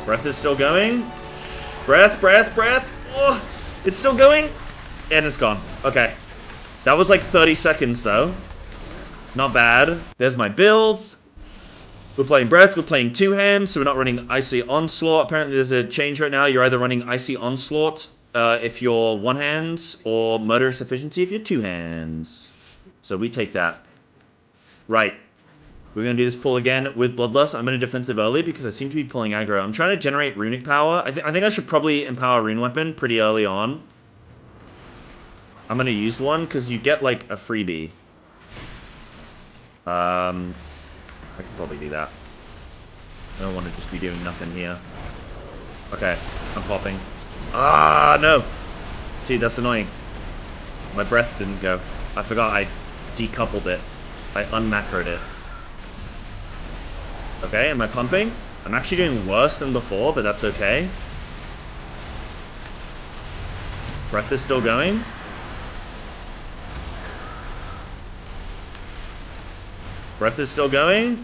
Breath is still going. Breath, breath, breath. Oh, it's still going. And it's gone. Okay. That was like 30 seconds though. Not bad. There's my builds. We're playing Breath, we're playing two hands, so we're not running Icy Onslaught. Apparently there's a change right now. You're either running Icy Onslaught if you're one hands, or Murderous Efficiency if you're two hands. So we take that. Right. We're going to do this pull again with Bloodlust. I'm in a defensive early because I seem to be pulling aggro. I'm trying to generate runic power. I think I should probably empower Rune Weapon pretty early on. I'm going to use one because you get like a freebie. I can probably do that. I don't want to just be doing nothing here. Okay, I'm popping. Ah, no! Dude, that's annoying. My breath didn't go. I forgot I decoupled it. I unmacroed it. Okay, am I pumping? I'm actually doing worse than before, but that's okay. Breath is still going. Breath is still going.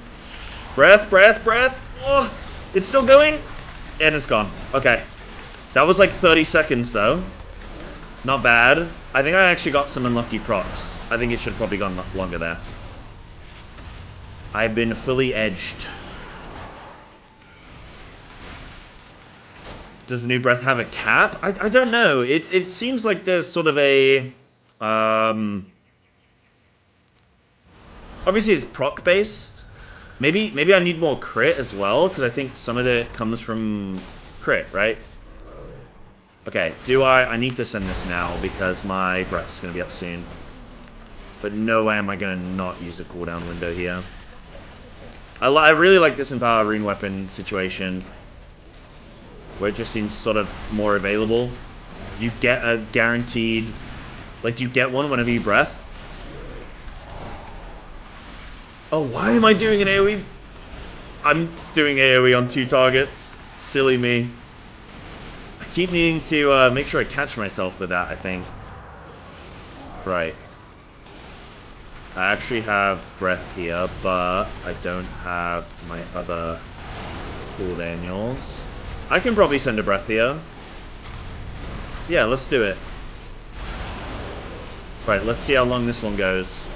Breath, breath, breath. Oh, it's still going. And it's gone. Okay. That was like 30 seconds though. Not bad. I think I actually got some unlucky procs. I think it should have probably gone longer there. I've been fully edged. Does the new Breath have a cap? I don't know. It seems like there's sort of a... Obviously it's proc based. Maybe I need more crit as well, because I think some of it comes from crit, right? Okay, I need to send this now because my breath's going to be up soon. But no way am I going to not use a cooldown window here. I really like this Empower Rune Weapon situation, where it just seems sort of more available. You get a guaranteed... Like, you get one whenever you breath. Oh, why am I doing an AoE? I'm doing AoE on 2 targets. Silly me. I keep needing to make sure I catch myself with that, I think. Right. I actually have Breath here, but I don't have my other cooldowns. I can probably send a Breath here. Yeah, let's do it. Right, let's see how long this one goes.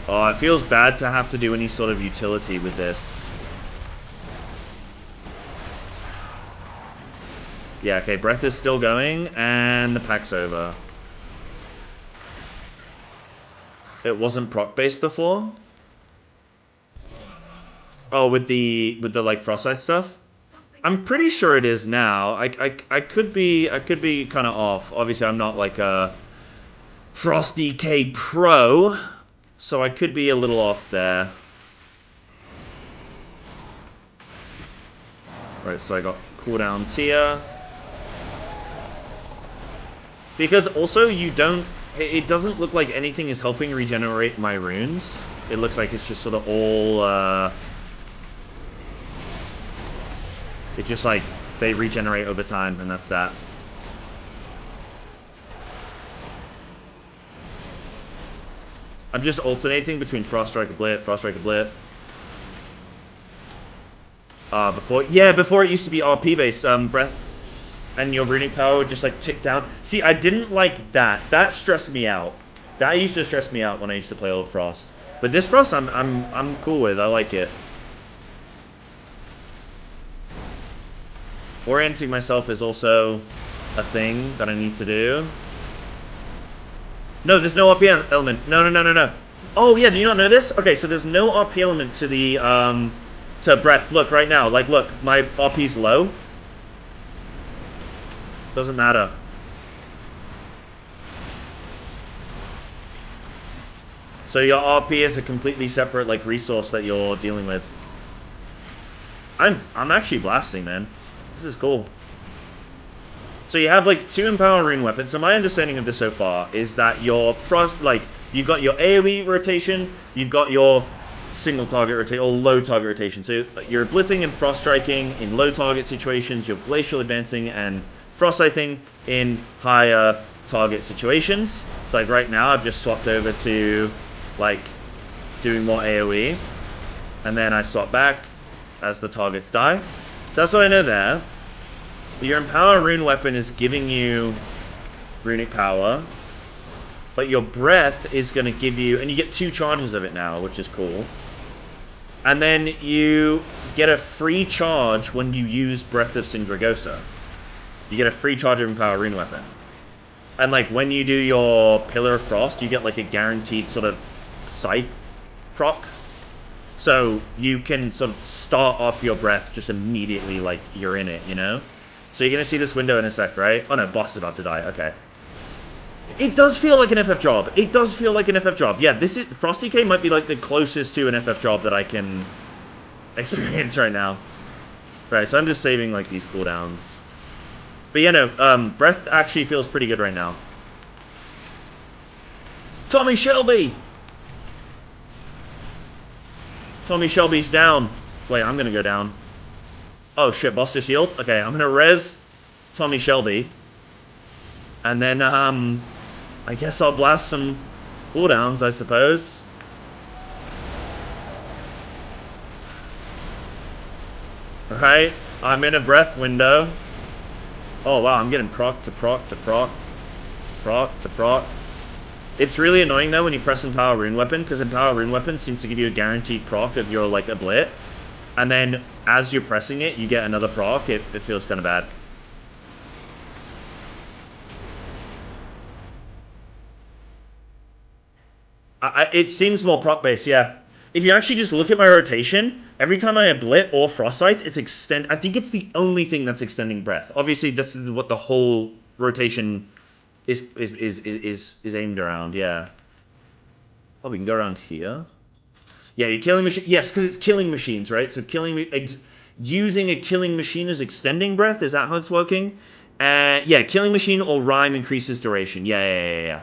Oh, it feels bad to have to do any sort of utility with this. Yeah, okay, Breath is still going, and the pack's over. It wasn't proc-based before? Oh, with the like Frostbite stuff? I'm pretty sure it is now. I could be kind of off. Obviously, I'm not like a Frosty K Pro. So I could be a little off there. Right, so I got cooldowns here. Because also you don't... It doesn't look like anything is helping regenerate my runes. It looks like it's just sort of all... It's just like they regenerate over time, and that's that. I'm just alternating between Frost Strike and Blip, Frost Strike and Blip. Before it used to be RP based. Breath and your runic power would just like tick down. See, I didn't like that. That stressed me out. That used to stress me out when I used to play Old Frost. But this Frost, I'm cool with. I like it. Orienting myself is also a thing that I need to do. No, there's no RP element. No. Oh, yeah, do you not know this? Okay, so there's no RP element to the, to Breath. Look, right now. Like, look, my RP's low. Doesn't matter. So your RP is a completely separate, like, resource that you're dealing with. I'm actually blasting, man. This is cool. So you have like 2 Empower Rune weapons. So my understanding of this so far is that your Frost, like, you've got your AoE rotation, you've got your single target rotation, or low target rotation. So you're blitzing and frost striking in low target situations, you're glacial advancing and frost scything in higher target situations. So like right now I've just swapped over to like doing more AoE. And then I swap back as the targets die. So that's what I know there. Your Empower Rune weapon is giving you runic power. But your breath is going to give you... And you get 2 charges of it now, which is cool. And then you get a free charge when you use Breath of Sindragosa. You get a free charge of Empower Rune weapon. And like when you do your Pillar of Frost, you get like a guaranteed sort of scythe proc. So you can sort of start off your breath just immediately like you're in it, you know? So you're going to see this window in a sec, right? Oh no, boss is about to die, okay. It does feel like an FF job. It does feel like an FF job. Yeah, this is... Frosty K might be like the closest to an FF job that I can experience right now. Right, so I'm just saving like these cooldowns. But yeah, no, breath actually feels pretty good right now. Tommy Shelby! Tommy Shelby's down. Wait, I'm gonna go down. Oh shit, boss just healed? Okay, I'm gonna res Tommy Shelby. And then, I guess I'll blast some cooldowns, I suppose. Alright, I'm in a breath window. Oh wow, I'm getting proc to proc to proc. Proc to proc. It's really annoying though when you press Empower Rune Weapon, because Empower Rune Weapon seems to give you a guaranteed proc of your, like, ablit. And then, as you're pressing it, you get another proc. It feels kind of bad. It seems more proc-based, yeah. If you actually just look at my rotation, every time I ablit or Frost Scythe, it's extend. I think it's the only thing that's extending breath. Obviously, this is what the whole rotation is aimed around, yeah. Oh, we can go around here. Yeah, you're killing machine. Yes, because it's killing machines, right? So using a killing machine as extending breath. Is that how it's working? Yeah, killing machine or rhyme increases duration. Yeah.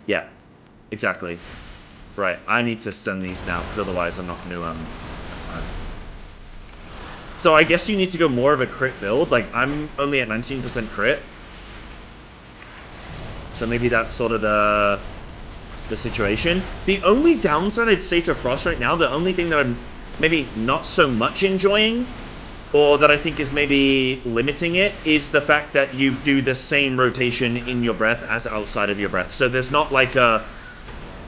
Yeah, exactly. Right, I need to send these now, because otherwise I'm not going to, have time. So I guess you need to go more of a crit build. Like, I'm only at 19% crit. So maybe that's sort of the situation. The only downside I'd say to Frost right now, the only thing that I'm maybe not so much enjoying, or that I think is maybe limiting it, is the fact that you do the same rotation in your breath as outside of your breath. So there's not like a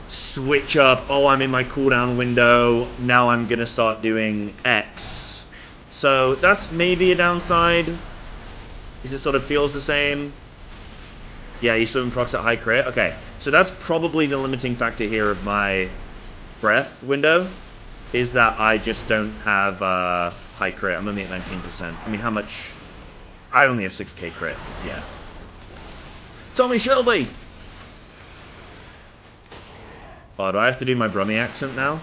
switch up, oh, I'm in my cooldown window, now I'm gonna start doing X. So that's maybe a downside. Is it sort of feels the same? Yeah, you swim procs at high crit. Okay, so that's probably the limiting factor here of my breath window, is that I just don't have high crit. I'm only at 19%. I mean, how much? I only have 6k crit, yeah. Tommy Shelby! Oh, do I have to do my Brummy accent now?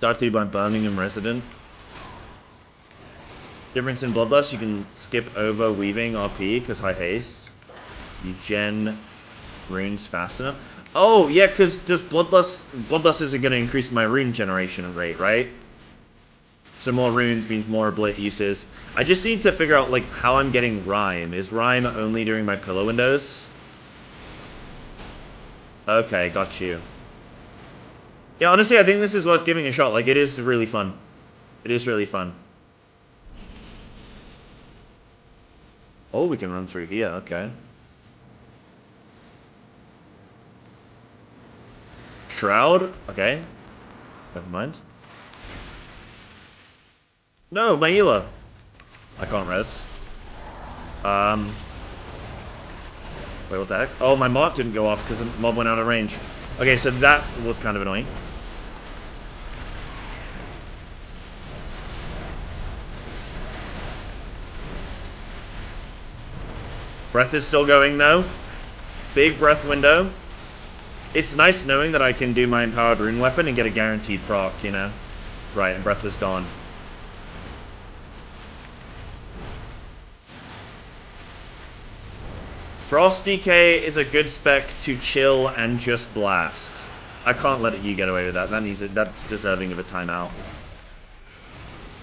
Do I have to do my Birmingham resident? Difference in Bloodlust, you can skip over Weaving RP because high haste. You gen runes fast enough. Oh, yeah, because just Bloodlust isn't going to increase my rune generation rate, right? So more runes means more ablit uses. I just need to figure out, like, how I'm getting Rhyme. Is Rhyme only during my pillow windows? Okay, got you. Yeah, honestly, I think this is worth giving a shot. Like, it is really fun. It is really fun. Oh, we can run through here, okay. Shroud? Okay. Never mind. No, Maila! I can't res. Wait, what the heck? Oh, my mark didn't go off because the mob went out of range. Okay, so that was kind of annoying. Breath is still going, though. Big breath window. It's nice knowing that I can do my Empowered Rune Weapon and get a guaranteed proc, you know? Right, and breath is gone. Frost DK is a good spec to chill and just blast. I can't let you get away with that. That's deserving of a timeout.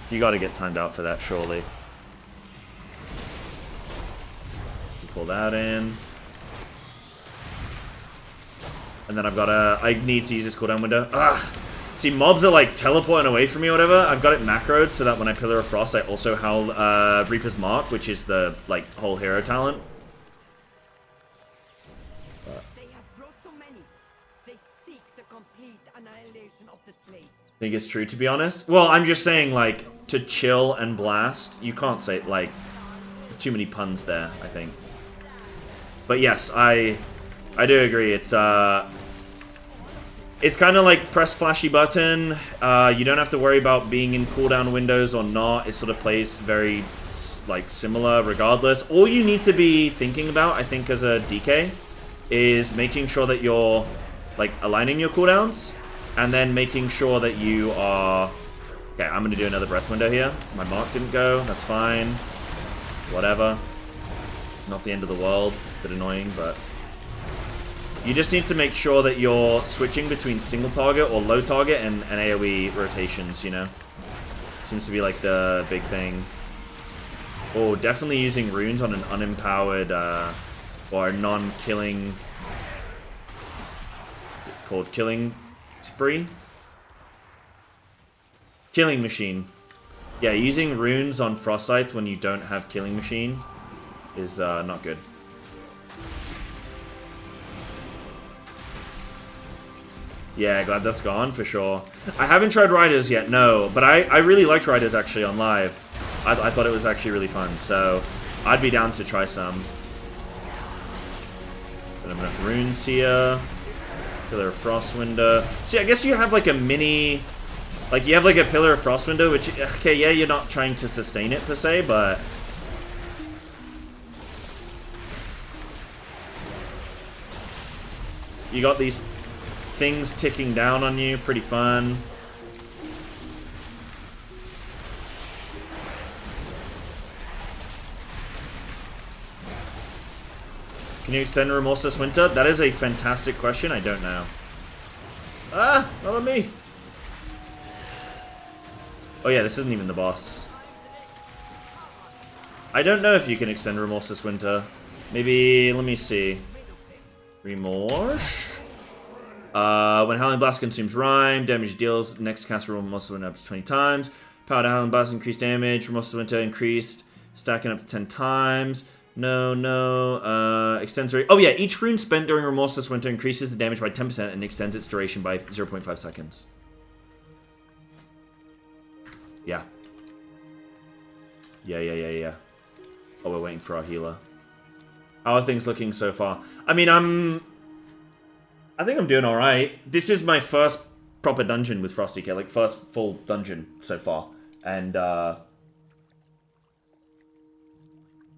You gotta get timed out for that, surely. Pull that in. And then I need to use this cooldown window. Ugh. See, mobs are like teleporting away from me or whatever. I've got it macroed so that when I Pillar of Frost, I also howl Reaper's Mark, which is the like whole hero talent. They have brought so many. They seek the complete annihilation of the slave. I think it's true, to be honest. Well, I'm just saying, like, to chill and blast, you can't say, like, there's too many puns there, I think. But yes, I do agree. It's kind of like press flashy button. You don't have to worry about being in cooldown windows or not. It sort of plays very, like, similar regardless. All you need to be thinking about, I think, as a DK, is making sure that you're, like, aligning your cooldowns. And then making sure that you are... Okay, I'm going to do another breath window here. My mark didn't go. That's fine. Whatever. Not the end of the world. Bit annoying, but... You just need to make sure that you're switching between single target or low target and AoE rotations, you know? Seems to be like the big thing. Oh, definitely using runes on an unempowered or non-killing... What's it called? Killing... Spree? Killing Machine. Yeah, using runes on Frostlight when you don't have Killing Machine is not good. Yeah, glad that's gone for sure. I haven't tried Riders yet, no, but I really liked Riders actually on live. I thought it was actually really fun, so I'd be down to try some. Don't have enough runes here. Pillar of Frost window. See, I guess you have like a mini... Like, you have like a Pillar of Frost window, which... Okay, yeah, you're not trying to sustain it per se, but... You got these things ticking down on you. Pretty fun. Can you extend Remorseless Winter? That is a fantastic question. I don't know. Ah, not on me. Oh yeah, this isn't even the boss. I don't know if you can extend Remorseless Winter. Maybe, let me see. Remorse? When Howling Blast consumes Rhyme, damage deals, next cast Remorseless Winter up to 20 times. Power to Howling Blast increased damage, Remorseless Winter increased, stacking up to 10 times. No. Extends... Oh yeah, each rune spent during Remorseless Winter increases the damage by 10% and extends its duration by 0.5 seconds. Yeah. Yeah. Oh, we're waiting for our healer. How are things looking so far? I mean, I think I'm doing alright. This is my first proper dungeon with Frosty K, like first full dungeon so far. And,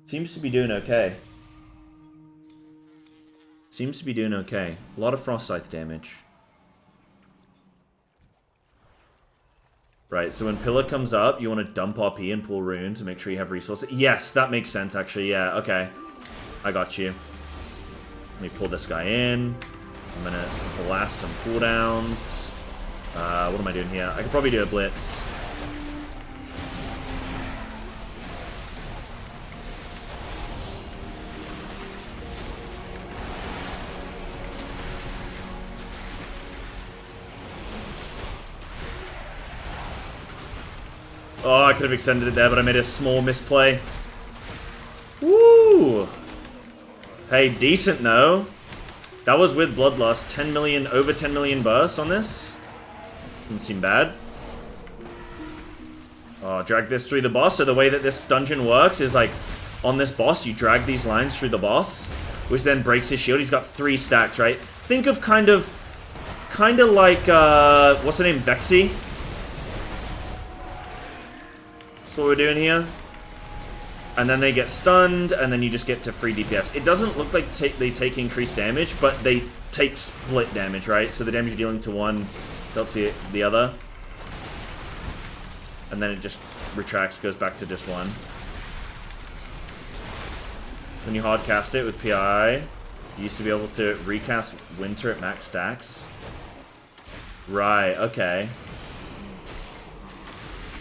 seems to be doing okay. Seems to be doing okay. A lot of Frost Scythe damage. Right, so when Pillar comes up, you want to dump RP and pull runes to make sure you have resources. Yes, that makes sense, actually. Yeah, okay. I got you. Let me pull this guy in. I'm going to blast some cooldowns. What am I doing here? I could probably do a blitz. Oh, I could have extended it there, but I made a small misplay. Woo! Hey, decent though. That was with Bloodlust. 10 million, over 10 million burst on this. Doesn't seem bad. Oh, drag this through the boss. So the way that this dungeon works is like, on this boss, you drag these lines through the boss, which then breaks his shield. He's got 3 stacks, right? Think of kind of like, what's her name, Vexy? That's what we're doing here. And then they get stunned, and then you just get to free DPS. It doesn't look like they take increased damage, but they take split damage, right? So the damage you're dealing to one, dealt to the other. And then it just retracts, goes back to just one. When you hard cast it with PI, you used to be able to recast Winter at max stacks. Right, okay.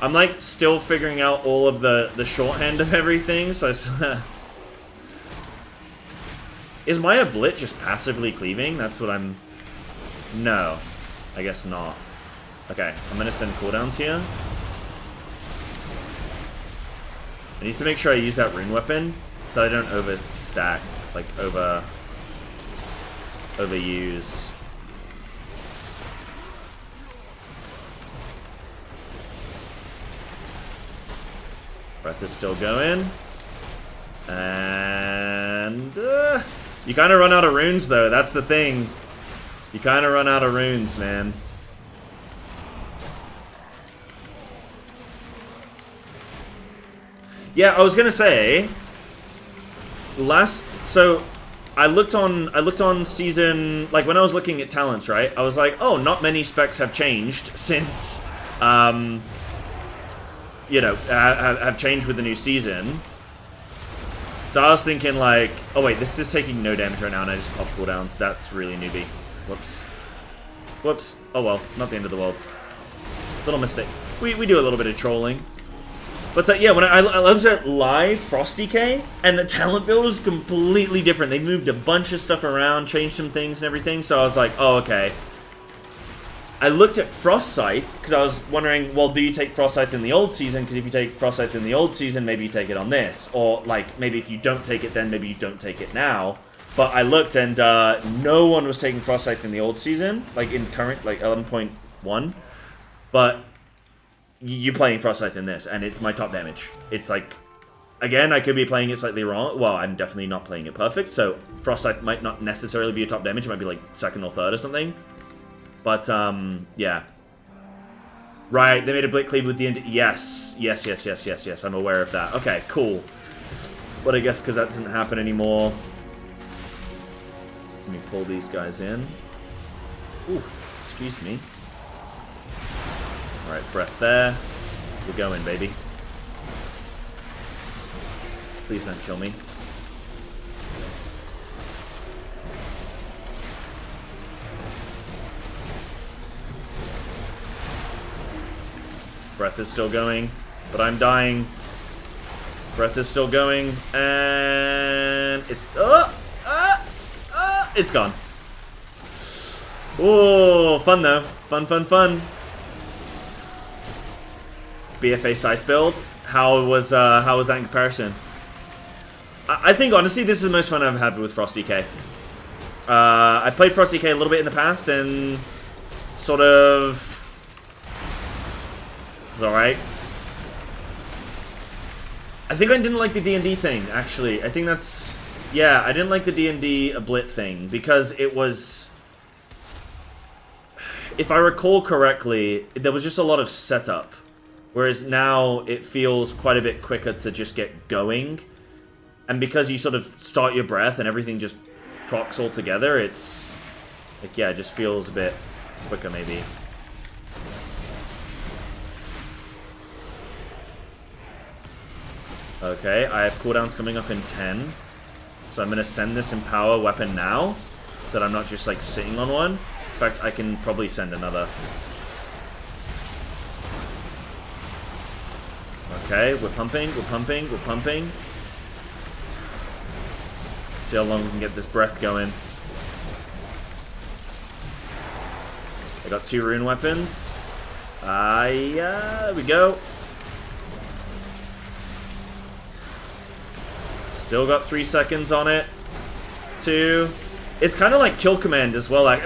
I'm like still figuring out all of the shorthand of everything, so is Maya Blit just passively cleaving? That's what I'm No. I guess not. Okay, I'm gonna send cooldowns here. I need to make sure I use that rune weapon so I don't overstack, like overuse. Breath is still going. And you kind of run out of runes though, that's the thing. You kind of run out of runes, man. Yeah, I was gonna say so I looked on season, like when I was looking at talents, right? I was like, oh, not many specs have changed since you know, have changed with the new season. So I was thinking like, oh wait, this is taking no damage right now and I just pop cooldowns. That's really newbie. Whoops. Whoops. Oh well, not the end of the world. Little mistake. We do a little bit of trolling. But yeah, when I looked at live Frosty K, and the talent build was completely different. They moved a bunch of stuff around, changed some things and everything, so I was like, oh, okay. I looked at Frost Scythe, because I was wondering, well, do you take Frost Scythe in the old season? Because if you take Frost Scythe in the old season, maybe you take it on this. Or, like, maybe if you don't take it then, maybe you don't take it now. But I looked, and no one was taking Frost Scythe in the old season, like in current, like 11.1. But you're playing Frost Scythe in this, and it's my top damage. It's like, again, I could be playing it slightly wrong. Well, I'm definitely not playing it perfect, so Frost Scythe might not necessarily be a top damage. It might be like second or third or something. But, yeah. Right, they made a Blitz Cleave with D&D. Yes, I'm aware of that. Okay, cool. But I guess because that doesn't happen anymore. Let me pull these guys in. Ooh, excuse me. Alright, breath there. We're going, baby. Please don't kill me. Breath is still going, but I'm dying. Breath is still going, and it's it's gone. Oh, fun though. Fun. BFA scythe build. How was that in comparison? I think honestly this is the most fun I've had with Frosty K. I played Frosty K a little bit in the past and sort of it's alright. I think I didn't like the D&D thing, actually. I think that's... Yeah, I didn't like the D&D Blit thing, because it was... If I recall correctly, there was just a lot of setup. Whereas now, it feels quite a bit quicker to just get going. And because you sort of start your breath and everything just procs all together, it's... Like, yeah, it just feels a bit quicker, maybe. Okay, I have cooldowns coming up in 10. So I'm going to send this Empower weapon now, so that I'm not just, like, sitting on one. In fact, I can probably send another. Okay, we're pumping. See how long we can get this breath going. I got 2 rune weapons. There we go. Still got 3 seconds on it. 2. It's kind of like Kill Command as well. Like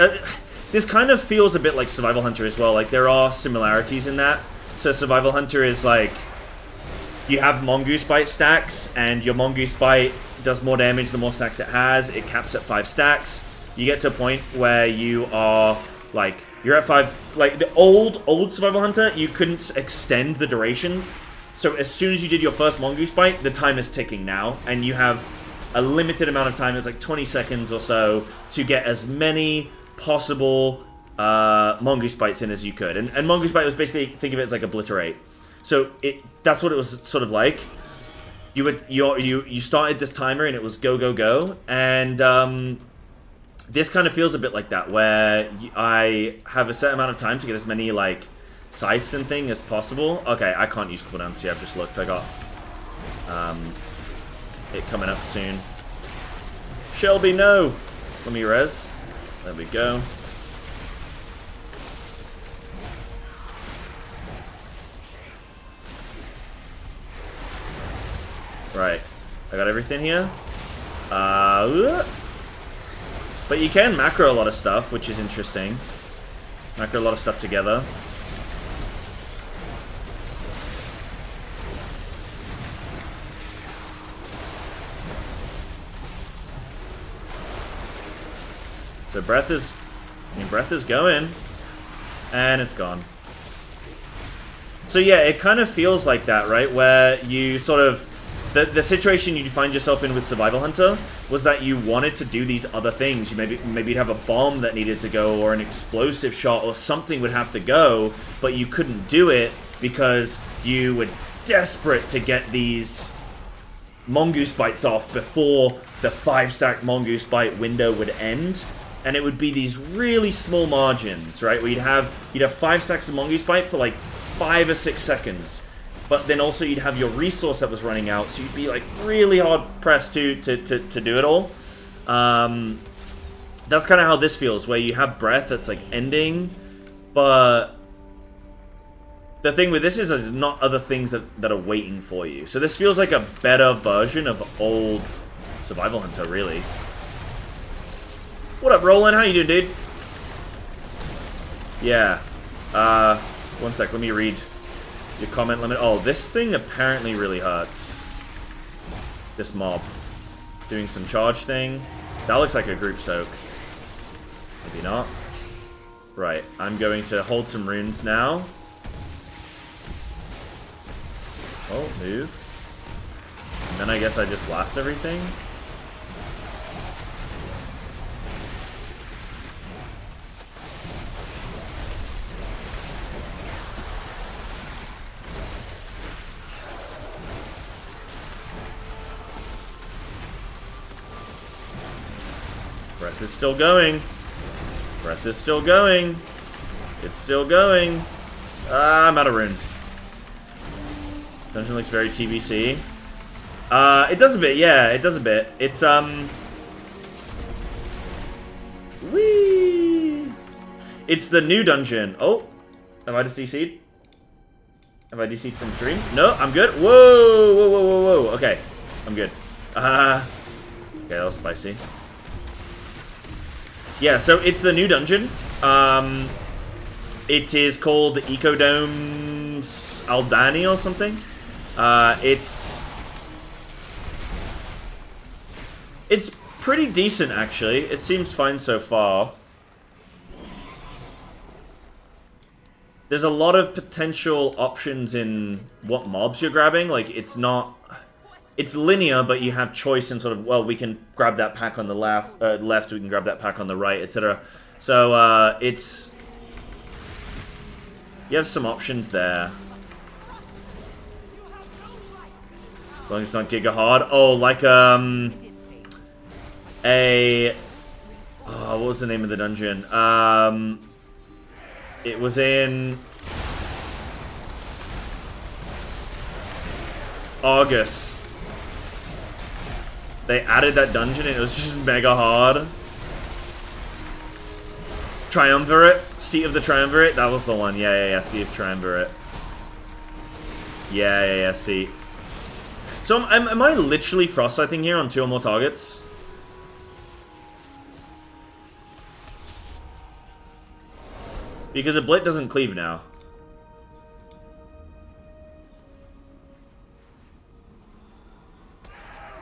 this kind of feels a bit like Survival Hunter as well. Like there are similarities in that. So Survival Hunter is like you have Mongoose Bite stacks, and your Mongoose Bite does more damage the more stacks it has. It caps at 5 stacks. You get to a point where you are like you're at 5. Like the old Survival Hunter, you couldn't extend the duration. So as soon as you did your first Mongoose Bite, the time is ticking now, and you have a limited amount of time, it's like 20 seconds or so, to get as many possible Mongoose Bites in as you could. And Mongoose Bite was basically, think of it as like Obliterate. So that's what it was sort of like. You started this timer and it was go, and this kind of feels a bit like that, where I have a set amount of time to get as many like scythes and thing as possible. Okay, I can't use cooldowns here, I've just looked. I got it coming up soon. Shelby, no! Let me res. There we go. Right. I got everything here. But you can macro a lot of stuff, which is interesting. Macro a lot of stuff together. So breath is going, and it's gone. So yeah, it kind of feels like that, right? Where you sort of, the situation you find yourself in with Survival Hunter was that you wanted to do these other things. You maybe you'd have a bomb that needed to go, or an explosive shot, or something would have to go, but you couldn't do it because you were desperate to get these mongoose bites off before the 5-stack mongoose bite window would end. And it would be these really small margins, right? Where you'd have 5 stacks of mongoose bite for like 5 or 6 seconds. But then also you'd have your resource that was running out, so you'd be like really hard pressed to do it all. That's kind of how this feels, where you have breath that's like ending, but the thing with this is there's not other things that are waiting for you. So this feels like a better version of old Survival Hunter, really. What up, Roland? How you doing, dude? Yeah. One sec. Let me read your comment limit. Oh, this thing apparently really hurts. This mob. Doing some charge thing. That looks like a group soak. Maybe not. Right. I'm going to hold some runes now. Oh, move. And then I guess I just blast everything. Breath is still going. Breath is still going. It's still going. I'm out of runes. Dungeon looks very TBC. It does a bit, yeah, it does a bit. It's, whee! It's the new dungeon. Oh, have I just DC'd? Have I DC'd from stream? No, I'm good. Whoa, whoa, whoa, whoa, whoa. Okay, I'm good. Okay, that was spicy. Yeah, so it's the new dungeon. It is called the Ecodome Aldani or something. It's pretty decent, actually. It seems fine so far. There's a lot of potential options in what mobs you're grabbing. Like, it's not... It's linear, but you have choice in sort of, well, we can grab that pack on the left, we can grab that pack on the right, etc. So, it's... You have some options there. As long as it's not giga hard. Oh, like, oh, what was the name of the dungeon? It was in... August. They added that dungeon and it was just mega hard. Triumvirate? Seat of the Triumvirate? That was the one. Yeah, Seat of Triumvirate. Yeah, Seat. So am I literally frostlighting here on 2 or more targets? Because a Blit doesn't cleave now.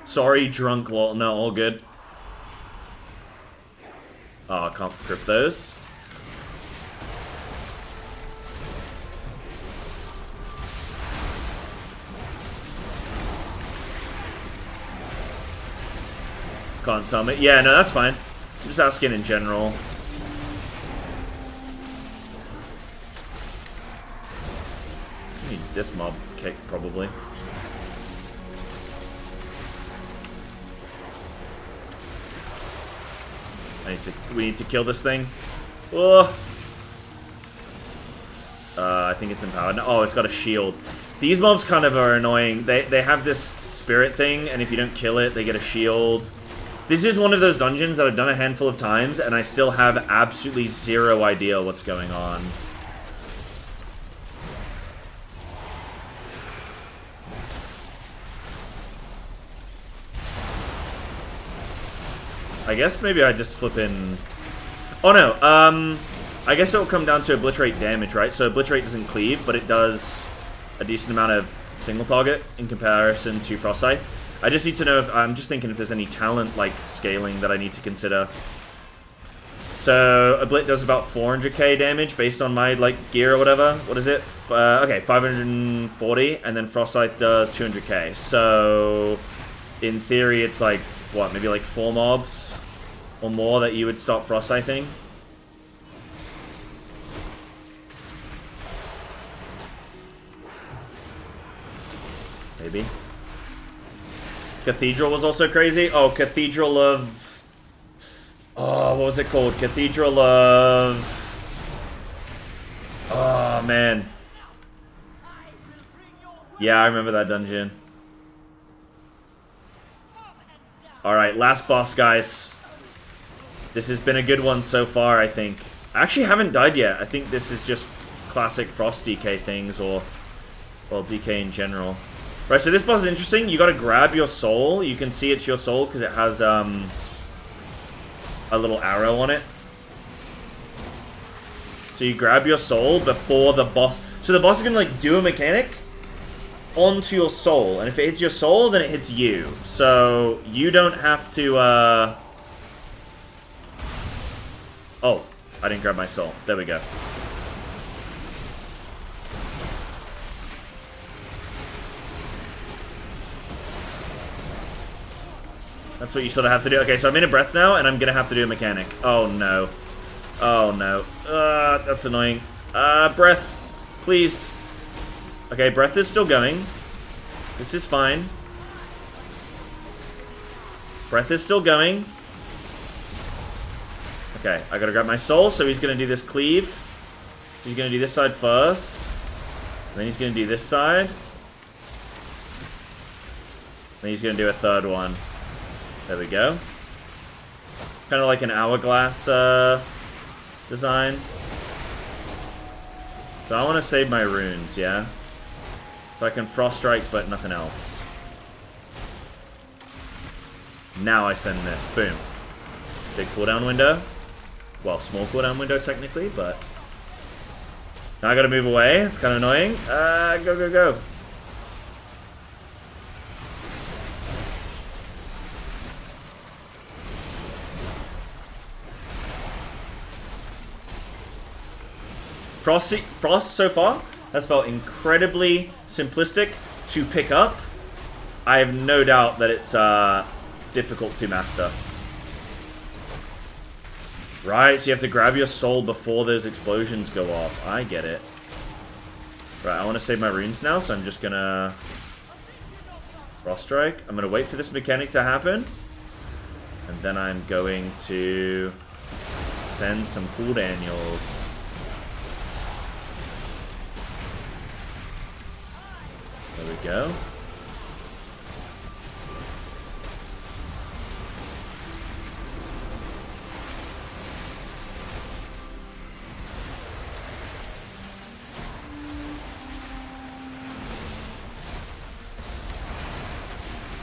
Sorry, drunk lol. No, all good. Oh, I can't grip those. Can't summon. Yeah, no, that's fine. I'm just asking in general. I need this mob kick, probably. We need to kill this thing. Oh. I think it's empowered. Oh, it's got a shield. These mobs kind of are annoying. They have this spirit thing, and if you don't kill it, they get a shield. This is one of those dungeons that I've done a handful of times, and I still have absolutely zero idea what's going on. I guess maybe I just flip in... Oh no, I guess it'll come down to obliterate damage, right? So obliterate doesn't cleave, but it does a decent amount of single target in comparison to Frost Scythe. I just need to know if... I'm just thinking if there's any talent, like, scaling that I need to consider. So, Oblit does about 400k damage based on my, like, gear or whatever. What is it? Okay, 540, and then Frost Scythe does 200k. So, in theory, it's like, what, maybe like 4 mobs or more that you would stop Frost Scything? Maybe. Cathedral was also crazy. Oh, Cathedral of... Oh, what was it called? Cathedral of... Oh, man. Yeah, I remember that dungeon. Alright, last boss, guys. This has been a good one so far, I think. I actually haven't died yet. I think this is just classic Frost DK things, or... well, DK in general. Right, so this boss is interesting. You gotta grab your soul. You can see it's your soul because it has, a little arrow on it. So you grab your soul before the boss. So the boss is gonna like do a mechanic onto your soul, and if it hits your soul, then it hits you. So you don't have to. Oh, I didn't grab my soul. There we go. That's what you sort of have to do. Okay, so I'm in a breath now, and I'm gonna have to do a mechanic. Oh no. Oh no. That's annoying. Breath. Please. Okay, breath is still going. This is fine. Breath is still going. Okay, I gotta grab my soul, so he's gonna do this cleave. He's gonna do this side first. Then he's gonna do this side. Then he's gonna do a third one. There we go. Kind of like an hourglass design. So I want to save my runes, yeah? So I can Frost Strike, but nothing else. Now I send this. Boom. Big cooldown window. Well, small cooldown window technically, but... now I gotta move away. It's kind of annoying. Go, go, go. Frost so far has felt incredibly simplistic to pick up. I have no doubt that it's difficult to master. Right, so you have to grab your soul before those explosions go off. I get it. Right, I want to save my runes now, so I'm just gonna Frost Strike. I'm gonna wait for this mechanic to happen. And then I'm going to send some cooldowns. There we go.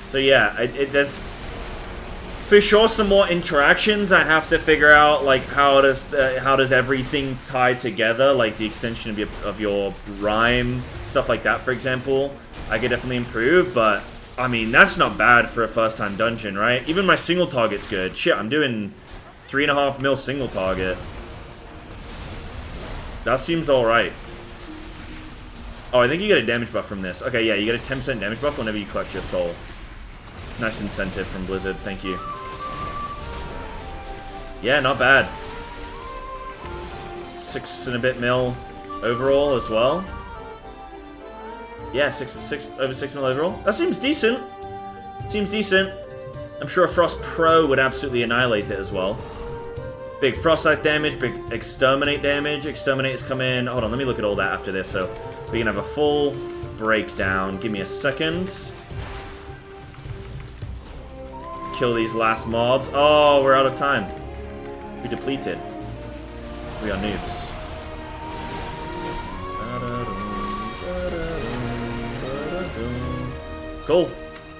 So yeah, there's for sure some more interactions. I have to figure out like how does everything tie together, like the extension of your rhyme, stuff like that. For example, I could definitely improve, but I mean that's not bad for a first-time dungeon, right? Even my single target's good. Shit, I'm doing 3.5 mil single target. That seems all right. Oh, I think you get a damage buff from this. Okay, yeah, you get a 10% damage buff whenever you collect your soul. Nice incentive from Blizzard, thank you. Yeah, not bad. 6 and a bit mil overall as well. Yeah, over 6 mil overall. That seems decent. Seems decent. I'm sure a Frost Pro would absolutely annihilate it as well. Big Frost Scythe damage, big Exterminate damage. Exterminate has come in. Hold on, let me look at all that after this so we can have a full breakdown. Give me a second. Kill these last mobs. Oh, we're out of time. We depleted. We are noobs. Cool.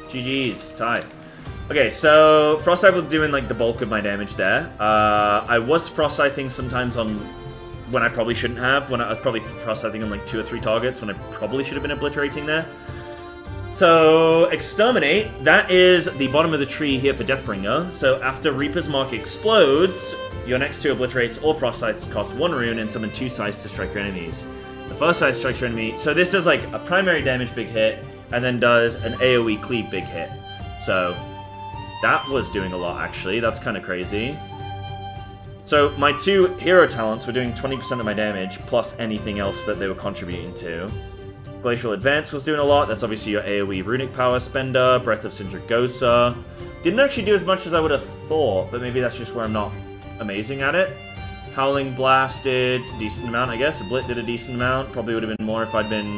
GG's. Tie. Okay, so Frostbite was doing like the bulk of my damage there. I was Frostbiting sometimes on when I probably shouldn't have. When I was probably Frostbiting on like 2 or 3 targets when I probably should have been obliterating there. So, Exterminate, that is the bottom of the tree here for Deathbringer. So after Reaper's Mark explodes, your next 2 obliterates or Frostbites cost 1 rune and summon 2 sides to strike your enemies. The first side strikes your enemy. So this does like a primary damage big hit, and then does an AoE cleave big hit. So that was doing a lot actually, that's kind of crazy. So my 2 hero talents were doing 20% of my damage, plus anything else that they were contributing to. Glacial Advance was doing a lot. That's obviously your AoE Runic Power Spender. Breath of Sindragosa. Didn't actually do as much as I would have thought, but maybe that's just where I'm not amazing at it. Howling Blast did a decent amount, I guess. Blit did a decent amount. Probably would have been more if I'd been